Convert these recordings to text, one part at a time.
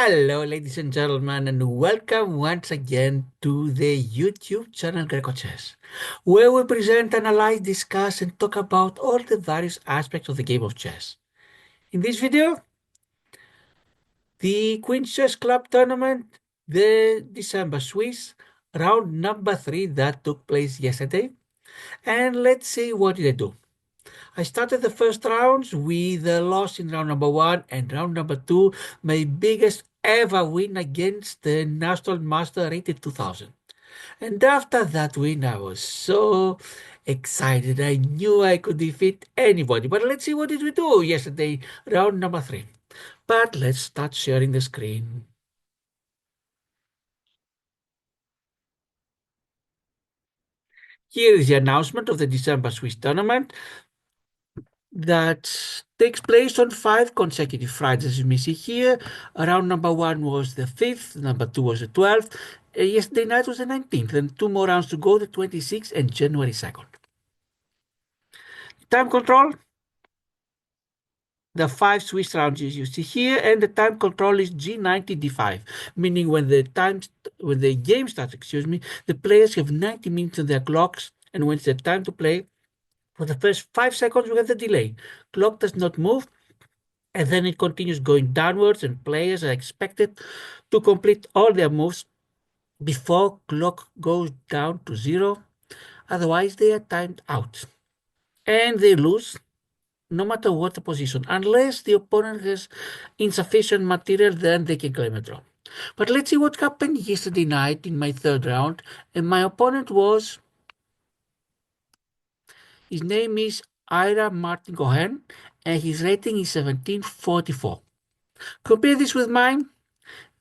Hello, ladies and gentlemen, and welcome once again to the YouTube channel grecochess, where we present, analyze, discuss, and talk about all the various aspects of the game of chess. In this video, the Queen Chess Club tournament, the December Swiss, round number 3 that took place yesterday, and let's see what did I do. I started the first rounds with a loss in round number 1 and round number 2, my biggest ever win against the National Master rated 2000. And after that win, I was so excited. I knew I could defeat anybody. But let's see what did we do yesterday, round number 3. But let's start sharing the screen. Here is the announcement of the December Swiss tournament that takes place on 5 consecutive Fridays, as you may see here. Round number 1 was the 5th, number 2 was the 12th, yesterday night was the 19th, and 2 more rounds to go, the 26th and January 2nd. Time control, the 5 Swiss rounds you see here, and the time control is G90 D5, meaning when the game starts, the players have 90 minutes on their clocks, and when it's their time to play, for the first 5 seconds we have the delay. Clock does not move, and then it continues going downwards, and players are expected to complete all their moves before clock goes down to 0. Otherwise, they are timed out. And they lose no matter what the position. Unless the opponent has insufficient material, then they can claim a draw. But let's see what happened yesterday night in my third round. And my opponent was, his name is Ira Cohen, and his rating is 1744. Compare this with mine,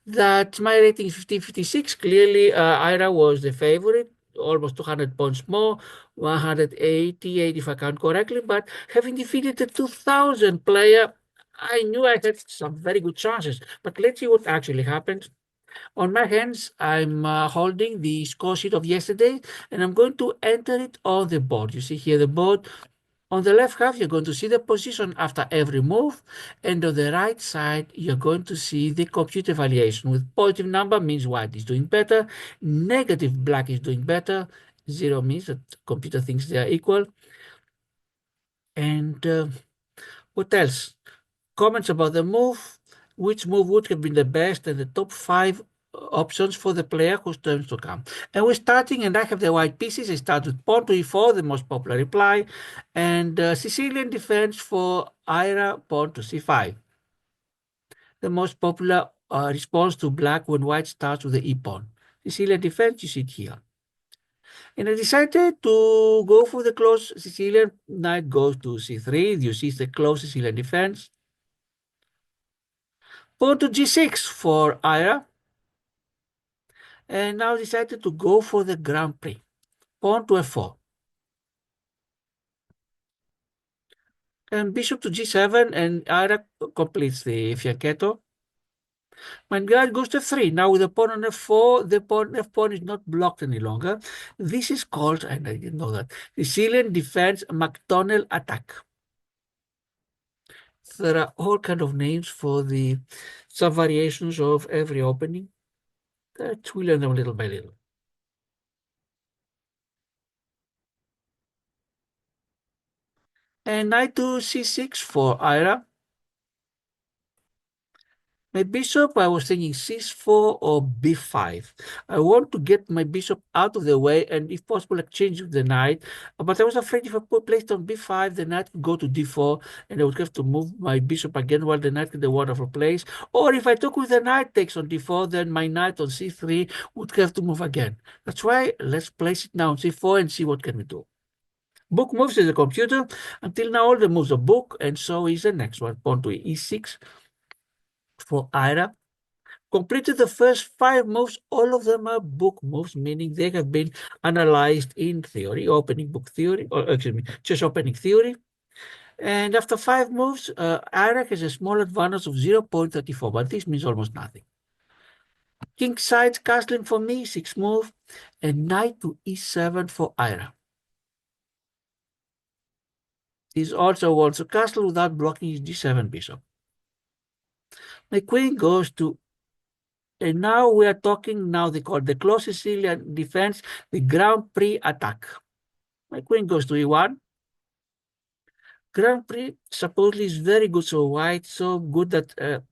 that my rating is 1556. Clearly, Ira was the favorite, almost 200 points more, 188 if I count correctly. But having defeated the 2000 player, I knew I had some very good chances. But let's see what actually happened. On my hands, I'm holding the score sheet of yesterday, and I'm going to enter it on the board. You see here the board. On the left half, you're going to see the position after every move, and on the right side, you're going to see the computer evaluation. With positive number means white is doing better, negative black is doing better, 0 means that the computer thinks they are equal. And what else? Comments about the move, which move would have been the best, and the top 5 options for the player whose turns to come. And we're starting, and I have the white pieces. I start with pawn to e4, the most popular reply, and Sicilian defense for Ira, pawn to c5. The most popular response to black when white starts with the e-pawn. Sicilian defense, you see it here. And I decided to go for the close Sicilian. Knight goes to c3. You see the close Sicilian defense. Pawn to g6 for Ira. And now decided to go for the Grand Prix. Pawn to f4. And bishop to g7, and Ira completes the fianchetto. My guy goes to f3. Now with the pawn on f4, the f-pawn is not blocked any longer. This is called, and I didn't know that, Sicilian defense McDonnell attack. There are all kind of names for the sub-variations of every opening. That we learn them little by little. And knight to c6 for Ira. My bishop, I was thinking c4 or b5. I want to get my bishop out of the way and, if possible, exchange with the knight. But I was afraid if I placed on b5, the knight would go to d4, and I would have to move my bishop again while the knight in the wonderful place. Or if I took with the knight takes on d4, then my knight on c3 would have to move again. That's why let's place it now on c4 and see what can we do. Book moves is a computer. Until now, all the moves are book, and so is the next one. Pawn to e6 for Ira. Completed the first 5 moves. All of them are book moves, meaning they have been analyzed in theory, opening book theory, or excuse me, chess opening theory. And after 5 moves, Ira has a small advantage of 0.34, but this means almost nothing. King sides castling for me, 6 move, and knight to e7 for Ira. He also wants to castle without blocking his d7 bishop. My queen goes to And now we are talking now they call the close Sicilian defense, the Grand Prix attack. My queen goes to E1. Grand Prix supposedly is very good, so white, so good that,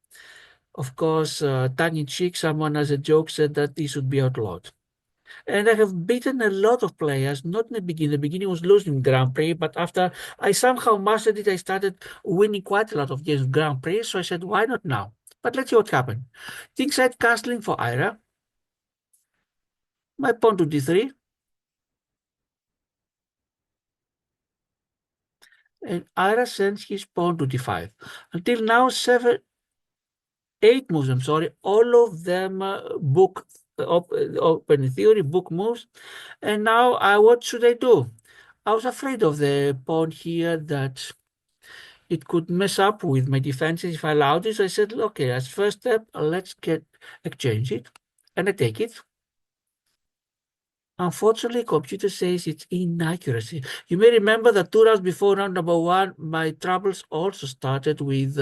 of course, tongue-in-cheek, someone as a joke said that he should be outlawed. And I have beaten a lot of players, not in the beginning. The beginning was losing Grand Prix, but after I somehow mastered it, I started winning quite a lot of games of Grand Prix. So I said, why not now? But let's see what happened. Kingside castling for Ira. My pawn to D3. And Ira sends his pawn to D5. Until now, 8 moves, I'm sorry, all of them open theory, book moves. And now what should I do? I was afraid of the pawn here that it could mess up with my defenses if I allowed this. I said, okay, as first step, let's exchange it. And I take it. Unfortunately, computer says it's inaccuracy. You may remember that 2 rounds before round number 1, my troubles also started with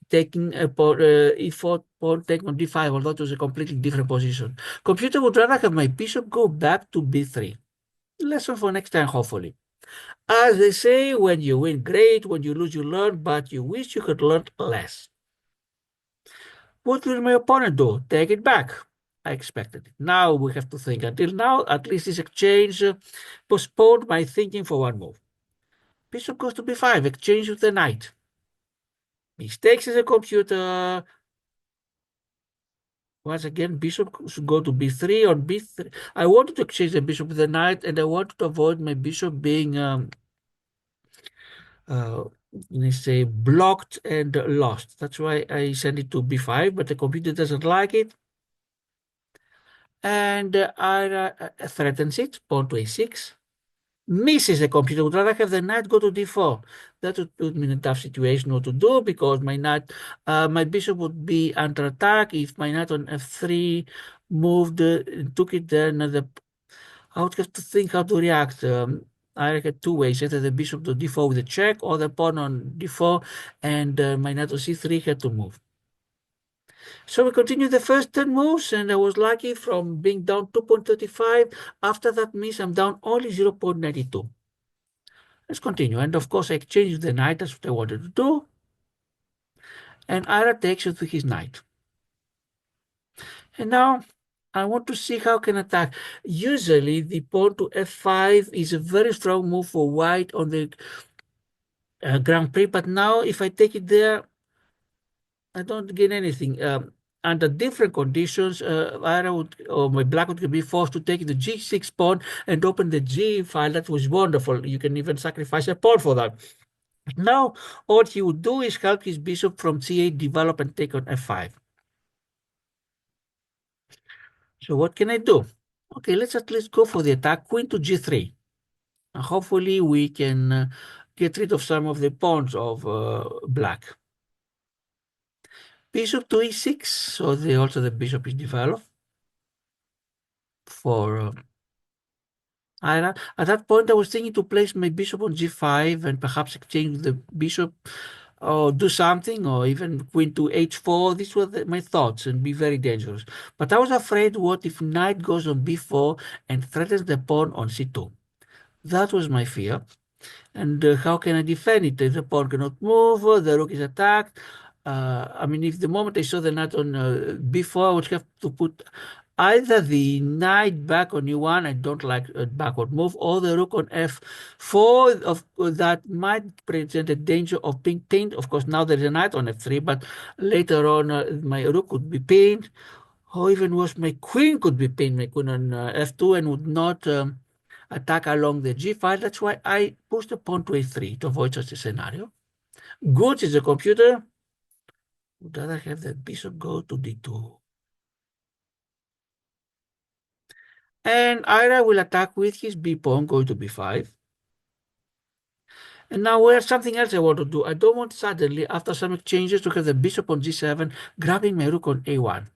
taking a pawn, e4 pawn taking on d5, although it was a completely different position. Computer would rather have my bishop go back to b3. Lesson for next time, hopefully. As they say, when you win, great. When you lose, you learn, but you wish you had learned less. What will my opponent do? Take it back. I expected it. Now we have to think. Until now, at least this exchange postponed my thinking for one move. Bishop goes to b5, exchange with the knight. Mistakes as a computer. Once again, bishop should go to b3 or b3. I wanted to exchange the bishop with the knight, and I wanted to avoid my bishop being, let's say, blocked and lost. That's why I sent it to b5, but the computer doesn't like it. And I threatens it, pawn to a6. Misses the computer, would rather have the knight go to d4. That would put me in a tough situation what to do, because my bishop would be under attack. If my knight on f3 moved, took it, then I would have to think how to react. I had 2 ways, either the bishop to d4 with a check, or the pawn on d4, and my knight on c3 had to move. So we continued the first 10 moves, and I was lucky from being down 2.35. After that miss, I'm down only 0.92. Let's continue. And of course, I exchanged the knight. That's what I wanted to do. And Ira takes it with his knight. And now I want to see how I can attack. Usually, the pawn to f5 is a very strong move for white on the Grand Prix. But now, if I take it there, I don't gain anything. Under different conditions, Ira would, or my black would be forced to take the g6 pawn and open the g file. That was wonderful. You can even sacrifice a pawn for that. Now, what he would do is help his bishop from c8 develop and take on f5. So what can I do? Okay, let's at least go for the attack. Queen to g3. And hopefully we can get rid of some of the pawns of black. Bishop to e6. So also the bishop is developed for Ira. At that point, I was thinking to place my bishop on g5 and perhaps exchange the bishop or do something, or even queen to h4. These were my thoughts, and be very dangerous. But I was afraid, what if knight goes on b4 and threatens the pawn on c2? That was my fear. And how can I defend it? If the pawn cannot move, the rook is attacked. I mean, if the moment I saw the knight on b4, I would have to put either the knight back on e1, I don't like a backward move, or the rook on f4. That might present a danger of being pinned. Of course, now there is a knight on f3, but later on my rook could be pinned, or even worse, my queen could be pinned, my queen on f2, and would not attack along the g file. That's why I pushed the pawn to a3 to avoid such a scenario. Good is the computer. Would rather have the bishop go to d2. And Ira will attack with his b pawn going to b5. And now there's something else I want to do. I don't want suddenly, after some exchanges, to have the bishop on g7, grabbing my rook on a1.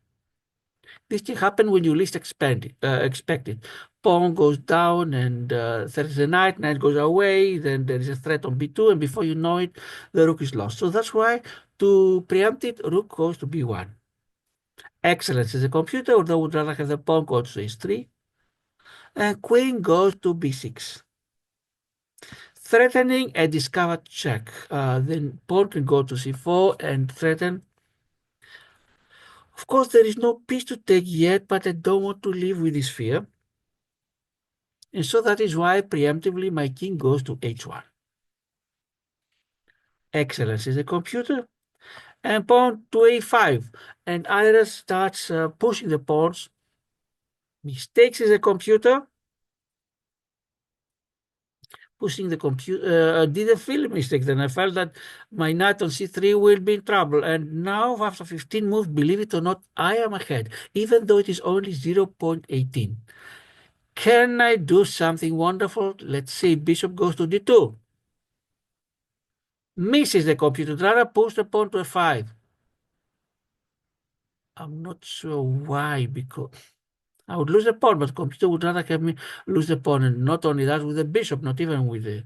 This thing happens when you least expect it. Pawn goes down, and there's a knight goes away, then there is a threat on b2, and before you know it, the rook is lost. So that's why, to preempt it, rook goes to b1. Excellent, says the computer, although would rather have the pawn go to h3. And queen goes to b6. Threatening a discovered check. Then pawn can go to c4 and threaten. Of course, there is no piece to take yet, but I don't want to live with this fear. And so that is why preemptively my king goes to h1. Excellent, says the computer. And pawn to a5. And Ira starts pushing the pawns. Mistakes is a computer. Pushing the computer. Didn't feel a mistake. Then I felt that my knight on c3 will be in trouble. And now, after 15 moves, believe it or not, I am ahead, even though it is only 0.18. Can I do something wonderful? Let's see. Bishop goes to d2. Misses the computer. Rather push the pawn to f5. I'm not sure why, because I would lose the pawn, but the computer would rather have me lose the pawn. And not only that, with the bishop, not even with the...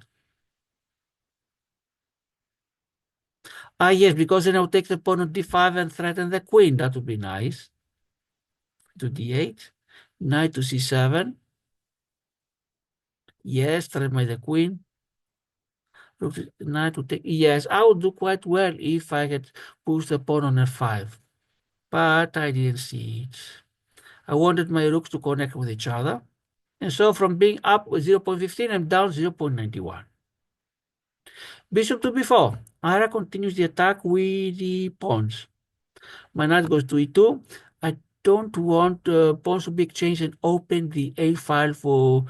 Ah, yes, because then I'll take the pawn on d5 and threaten the queen. That would be nice. To d8. Knight to c7. Yes, threaten by the queen. Knight to take... Yes, I would do quite well if I had pushed the pawn on f5. But I didn't see it. I wanted my rooks to connect with each other. And so from being up with 0.15, I'm down 0.91. Bishop to b4. Ira continues the attack with the pawns. My knight goes to e2. I don't want pawns to be exchanged and open the a file for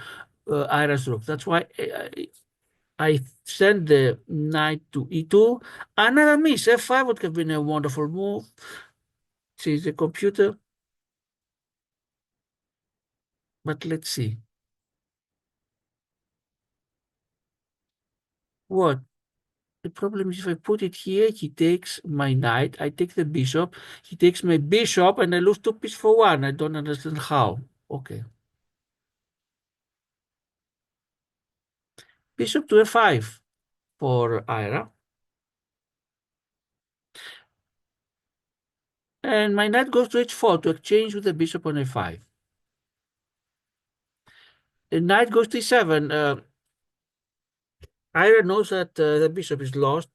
Ira's rook. That's why I send the knight to e2. Another miss. f5 would have been a wonderful move. See the computer. But let's see. What? The problem is if I put it here, he takes my knight, I take the bishop, he takes my bishop, and I lose 2 pieces for 1. I don't understand how. Okay. Bishop to f5 for Ira. And my knight goes to h4 to exchange with the bishop on a5. The knight goes to e7. Ira knows that the bishop is lost,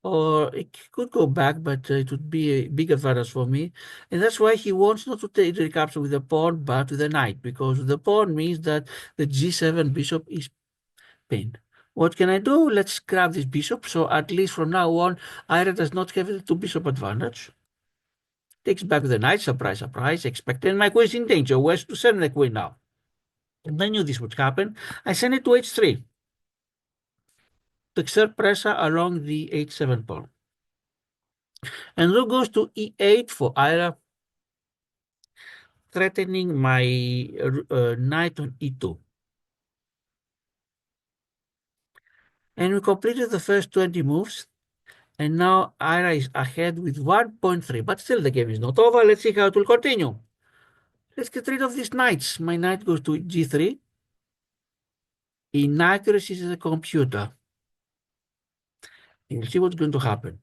or it could go back, but it would be a big advantage for me. And that's why he wants not to take the recapture with the pawn, but with the knight, because the pawn means that the g7 bishop is pinned. What can I do? Let's grab this bishop. So at least from now on, Ira does not have the two bishop advantage. Takes back the knight, surprise, surprise, expecting my queen is in danger. Where's to send the queen now? And I knew this would happen. I send it to h3 to exert pressure along the h7 pawn. And rook goes to e8 for Ira, threatening my knight on e2. And we completed the first 20 moves. And now Ira is ahead with 1.3. But still, the game is not over. Let's see how it will continue. Let's get rid of these knights. My knight goes to g3. Inaccuracies is a computer. You'll see what's going to happen.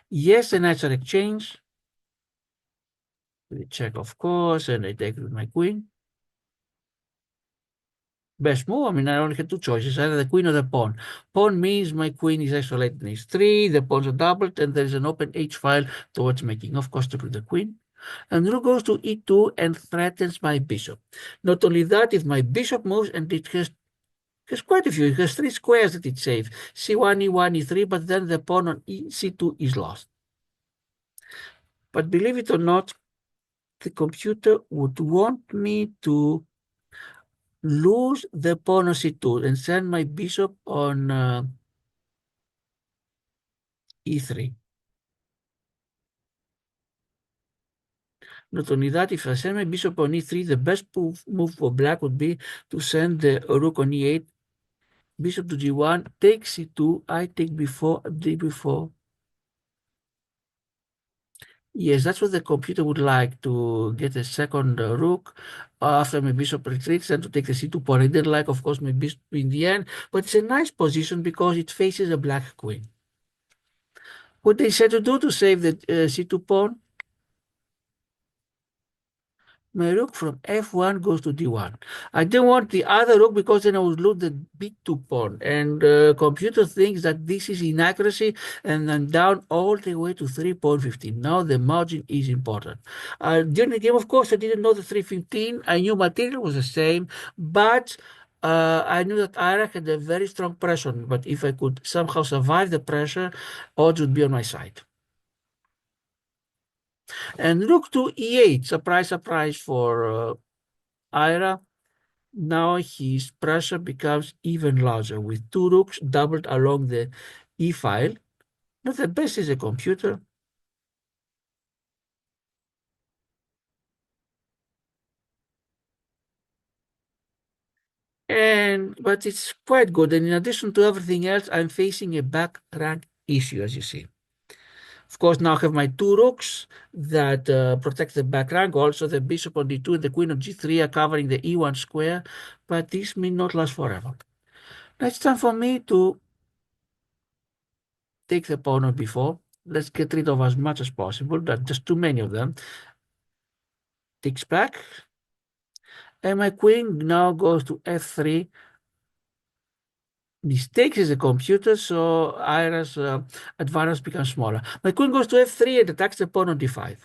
Yes, the knights are exchanged. We check, of course, and I take with my queen. Best move. I mean, I only had two choices, either the queen or the pawn. Pawn means my queen is isolated in h3, the pawns are doubled, and there is an open h file towards making, of course, to the queen. And rook goes to e2 and threatens my bishop. Not only that, if my bishop moves, and it has quite a few, it has 3 squares that it saves, c1, e1, e3, but then the pawn on c2 is lost. But believe it or not, the computer would want me to lose the pawn on c2 and send my bishop on e3. Not only that, if I send my bishop on e3, the best move for black would be to send the rook on e8, bishop to g1, take c2, I take b4, d4. Yes, that's what the computer would like, to get a second rook after my bishop retreats and to take the c2 pawn. I didn't like, of course, my bishop in the end, but it's a nice position because it faces a black queen. What they said to do to save the c2 pawn? My rook from f1 goes to d1. I didn't want the other rook because then I would lose the b2 pawn. And computer thinks that this is inaccuracy and then down all the way to 3.15. Now the margin is important. During the game, of course, I didn't know the 3.15. I knew material was the same, but I knew that Ira had a very strong pressure. But if I could somehow survive the pressure, odds would be on my side. And rook to e8, surprise, surprise for Ira. Now his pressure becomes even larger with two rooks doubled along the E file. Not the best is a computer. But it's quite good. And in addition to everything else, I'm facing a back rank issue, as you see. Of course, now I have my two rooks that protect the back rank. Also, the bishop on d2 and the queen on g3 are covering the e1 square, but this may not last forever. Now it's time for me to take the pawn on b4. Let's get rid of as much as possible. That's just too many of them. Takes back. And my queen now goes to f3. Mistakes is a computer, so Ira's advantage becomes smaller. My queen goes to f3 and attacks the pawn on d5.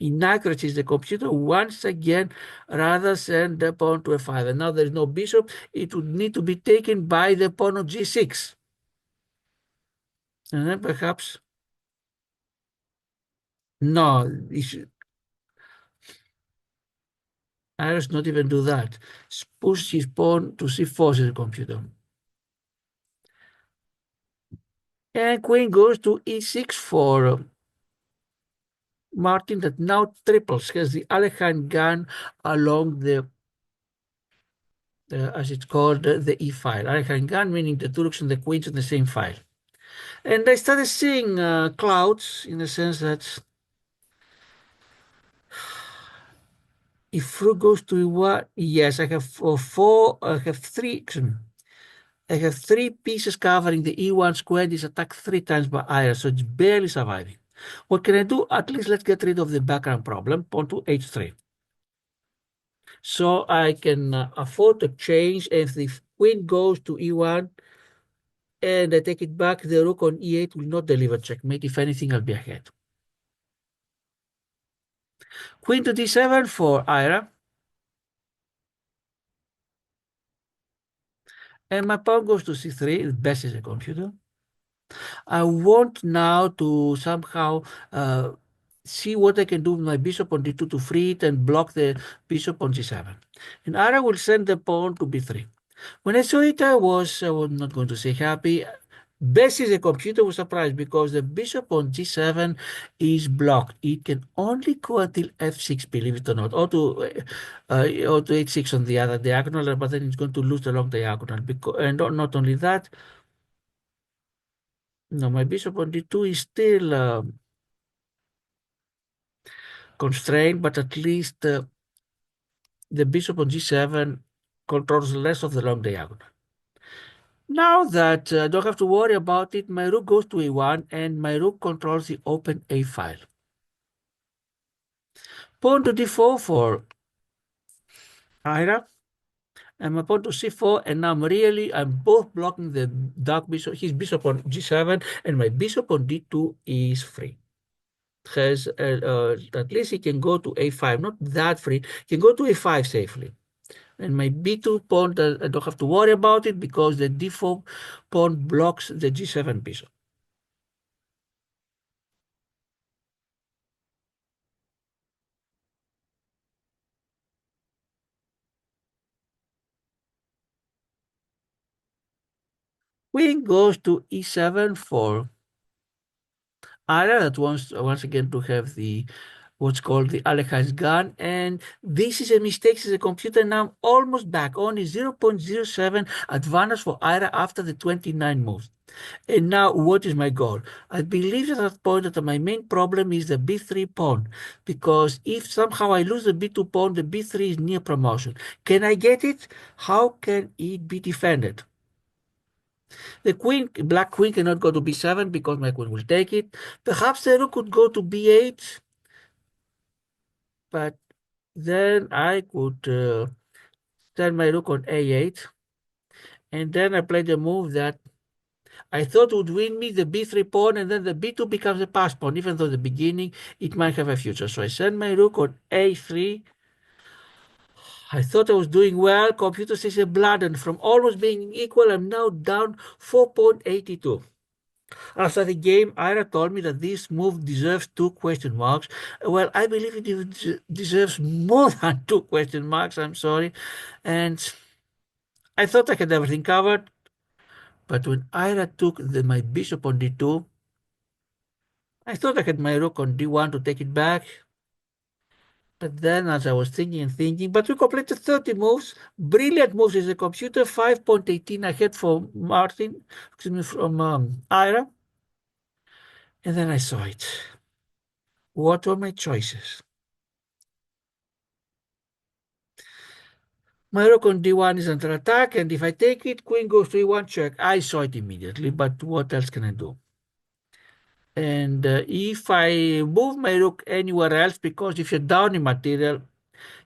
Inaccuracy is the computer once again rather send the pawn to f5. And now there is no bishop. It would need to be taken by the pawn on g6. And then perhaps, no, Ira's not even do that. Push his pawn to c4 is the computer. And queen goes to e6 for Martin that now triples, has the Alekhine gun along the, as it's called, the E file. Alekhine gun meaning the two rooks and the queens in the same file. And I started seeing clouds in the sense that if rook goes to E1, yes, I have I have three pieces covering the E1 square. It's attacked three times by Ira, so it's barely surviving. What can I do? At least let's get rid of the background problem. Pawn to H3. So I can afford to change. If the queen goes to E1 and I take it back, the rook on E8 will not deliver checkmate. If anything, I'll be ahead. Queen to D7 for Ira. And my pawn goes to C3. The best is a computer. I want now to somehow see what I can do with my bishop on D2 to free it and block the bishop on G7. And Ira will send the pawn to B3. When I saw it, I was not going to say happy. Best is a computer was surprised because the bishop on g7 is blocked. It can only go until f6, believe it or not, or to h6 on the other diagonal, but then it's going to lose the long diagonal. Because, and not only that, no, my bishop on d2 is still constrained, but at least the bishop on g7 controls less of the long diagonal. Now that I don't have to worry about it, my rook goes to a1 and my rook controls the open a file. Pawn to d4 for Ira, and my pawn to c4, and now I'm both blocking the dark bishop, his bishop on g7, and my bishop on d2 is free. Has at least he can go to a5, not that free, he can go to a5 safely. And my b2 pawn, I don't have to worry about it because the d4 pawn blocks the g7 bishop. Queen goes to e7 for Ira that wants once again to have the what's called the Alekhine's gun, and this is a mistake. This is a computer now almost back, only 0.07 advantage for Ira after the 29 moves. And now what is my goal? I believe at that point that my main problem is the b3 pawn, because if somehow I lose the b2 pawn, the b3 is near promotion. Can I get it? How can it be defended? The queen, black queen cannot go to b7 because my queen will take it. Perhaps the rook could go to b8, but Then I could turn my rook on a8, and then I played a move that I thought would win me the b3 pawn, and then the b2 becomes a pass pawn, even though the beginning it might have a future. So I sent my rook on a3. I thought I was doing well. Computer says a blood, and from almost being equal, I'm now down 4.82. After the game, Ira told me that this move deserves two question marks. Well, I believe it even deserves more than two question marks. I'm sorry. And I thought I had everything covered. But when Ira took my bishop on d2, I thought I had my rook on d1 to take it back. But then, as I was thinking and thinking, but we completed 30 moves. Brilliant moves is a computer, 5.18 ahead for Martin, excuse me, from Ira. And then I saw it. What were my choices? My rook on d1 is under attack, and if I take it, queen goes to e1 check. I saw it immediately, but what else can I do? And if I move my rook anywhere else, because if you're down in material,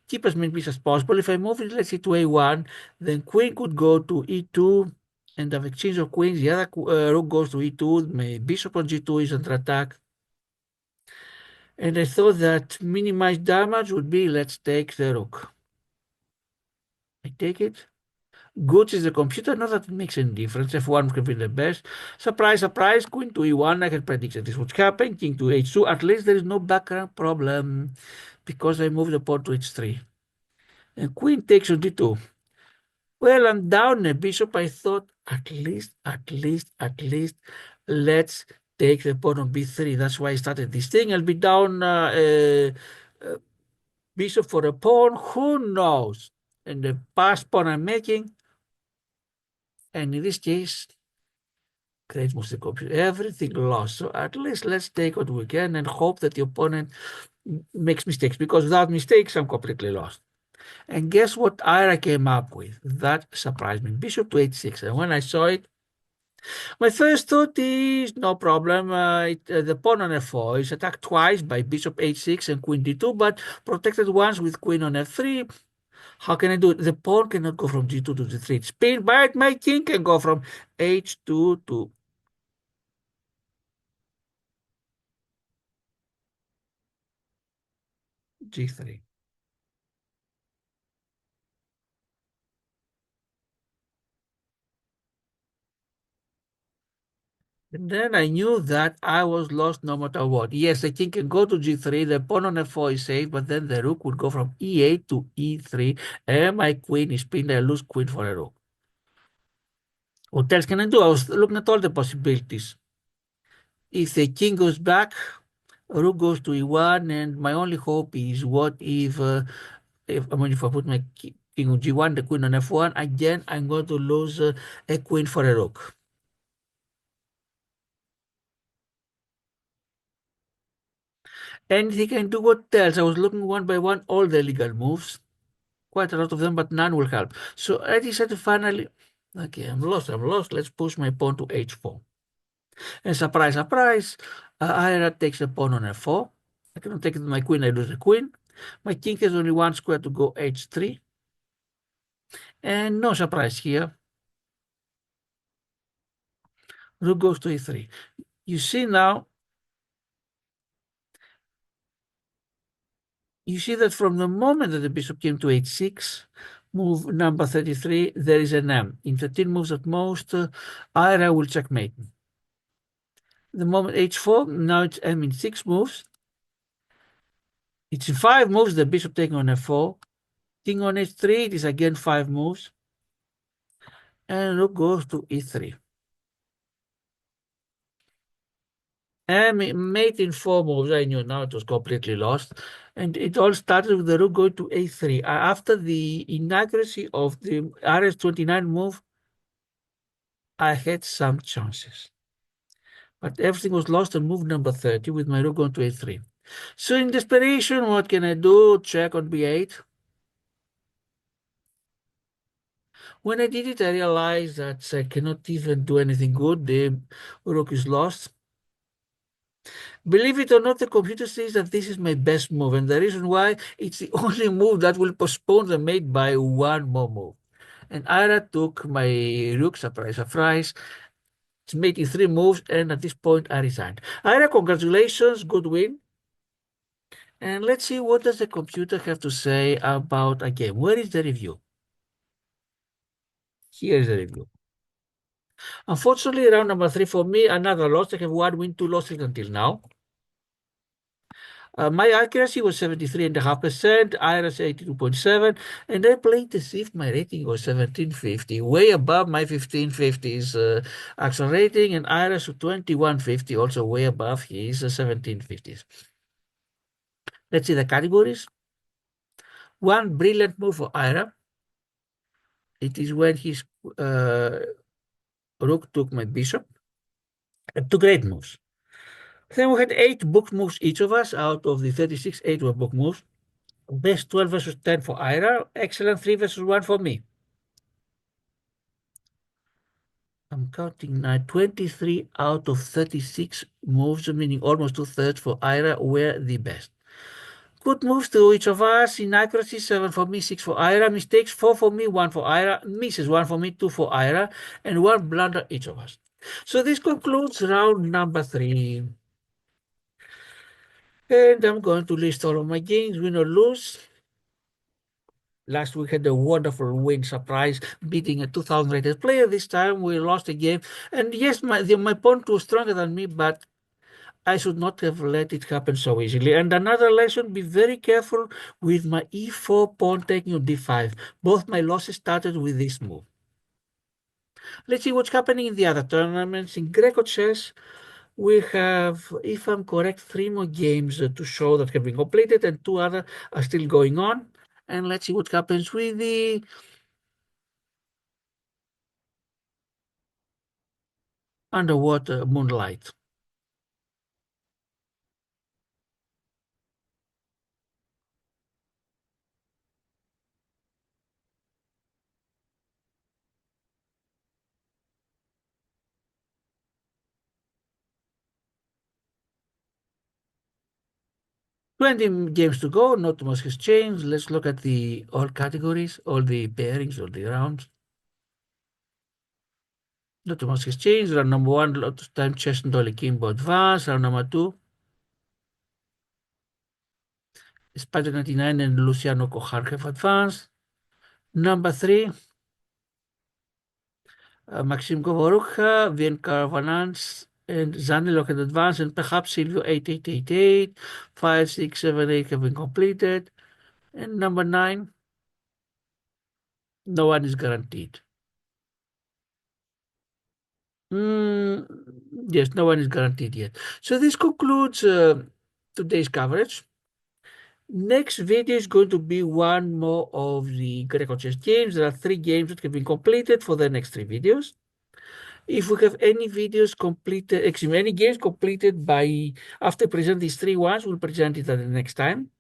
keep as many pieces as possible. If I move it, let's say to a1, then queen could go to e2, and I've exchanged of queens. The other rook goes to e2. My bishop on g2 is under attack. And I thought that minimized damage would be, let's take the rook. I take it. Good is the computer, not that it makes any difference. F1 can be the best. Surprise, surprise, queen to e1, I had predicted this would happen. King to h2, at least there is no background problem because I moved the pawn to h3. And queen takes on d2. Well, I'm down a bishop. I thought at least, let's take the pawn on b3. That's why I started this thing. I'll be down bishop for a pawn. Who knows? And the pass pawn I'm making, and in this case, great moves the computer. Everything lost. So at least let's take what we can and hope that the opponent makes mistakes, because without mistakes, I'm completely lost. And guess what Ira came up with? That surprised me. Bishop to h6. And when I saw it, my first thought is no problem. The pawn on f4 is attacked twice by bishop h6 and queen d2, but protected once with queen on f3. How can I do it? The pawn cannot go from g2 to g3. It's pinned, but my king can go from h2 to g3. And then I knew that I was lost no matter what. Yes, the king can go to g3, the pawn on f4 is safe, but then the rook would go from e8 to e3, and my queen is pinned. I lose queen for a rook. What else can I do? I was looking at all the possibilities. If the king goes back, rook goes to e1, and my only hope is what if I put my king on g1, the queen on f1, again, I'm going to lose a queen for a rook. And he can do what else? I was looking one by one all the legal moves, quite a lot of them, but none will help. So I decided finally, okay, I'm lost. Let's push my pawn to h4. And surprise, surprise, Ira takes the pawn on f4. I cannot take it with my queen, I lose the queen. My king has only one square to go h3. And no surprise here. Rook goes to e3. You see now, you see that from the moment that the bishop came to h6, move number 33, there is an M. In 13 moves at most, Ira will checkmate. The moment h4, now it's M in 6 moves. It's in 5 moves, the bishop taking on f4. King on h3, it is again 5 moves. And rook goes to e3. And mate in 4 moves, I knew now it was completely lost. And it all started with the rook going to a3. After the inaccuracy of the RS29 move, I had some chances. But everything was lost on move number 30 with my rook going to a3. So in desperation, what can I do? Check on b8. When I did it, I realized that I cannot even do anything good. The rook is lost. Believe it or not, the computer says that this is my best move, and the reason why it's the only move that will postpone the mate by one more move. And Ira took my rook, surprise, surprise. It's made in three moves, and at this point I resigned. Ira, congratulations, good win. And let's see what does the computer have to say about a game. Where is the review? Here is the review. Unfortunately, round number three for me, another loss. I have one win, two losses until now. My accuracy was 73.5%, Ira's 82.7, and I played as if my rating was 1750, way above my 1550's actual rating, and Ira's 2150, also way above his 1750's. Let's see the categories. One brilliant move for Ira. It is when his uh, rook took my bishop. Two great moves. Then we had 8 book moves each of us. Out of the 36, 8 were book moves. Best 12 versus 10 for Ira. Excellent 3 versus 1 for me. I'm counting now. 23 out of 36 moves, meaning almost two-thirds for Ira, were the best. Good moves to each of us. Inaccuracy, 7 for me, 6 for Ira. Mistakes, 4 for me, 1 for Ira. Misses, 1 for me, 2 for Ira. And 1 blunder each of us. So this concludes round number 3. And I'm going to list all of my games, win or lose. Last week had a wonderful win surprise, beating a 2000 rated player. This time we lost a game. And yes, my opponent was stronger than me, but I should not have let it happen so easily. And another lesson, be very careful with my e4 pawn taking on d5. Both my losses started with this move. Let's see what's happening in the other tournaments. In grecochess, we have, if I'm correct, 3 more games to show that have been completed, and 2 other are still going on. And let's see what happens with the underwater moonlight. Twenty games to go, not much has changed. Let's look at the all categories, all the pairings, all the rounds. Not much has changed. Round number 1, lot of time chess and Dolly Kimbo advance. Round number 2, Spider 99 and Luciano Koharkev advance. Number 3, Maxim Govorukha, Vien Caravanans, and Zanilok at advance, and perhaps Silvio 8888. 5, 6, 7, 8 have been completed. And number 9, no one is guaranteed. Yes, no one is guaranteed yet. So this concludes today's coverage. Next video is going to be one more of the Greco chess games. There are 3 games that have been completed for the next 3 videos. If we have any videos completed, excuse me, any games completed by after present these 3 ones, we'll present it at the next time.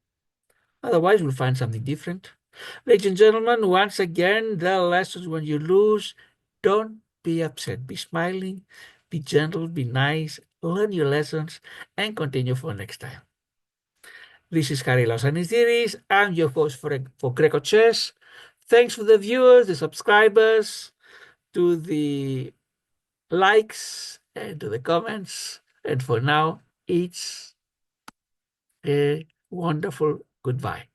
Otherwise, we'll find something different. Ladies and gentlemen, once again, the lessons: when you lose, don't be upset. Be smiling, be gentle, be nice, learn your lessons, and continue for next time. This is Harry Lausanisiris. I'm your host for Greco Chess. Thanks for the viewers, the subscribers, to the likes, and to the comments. And for now, it's a wonderful goodbye.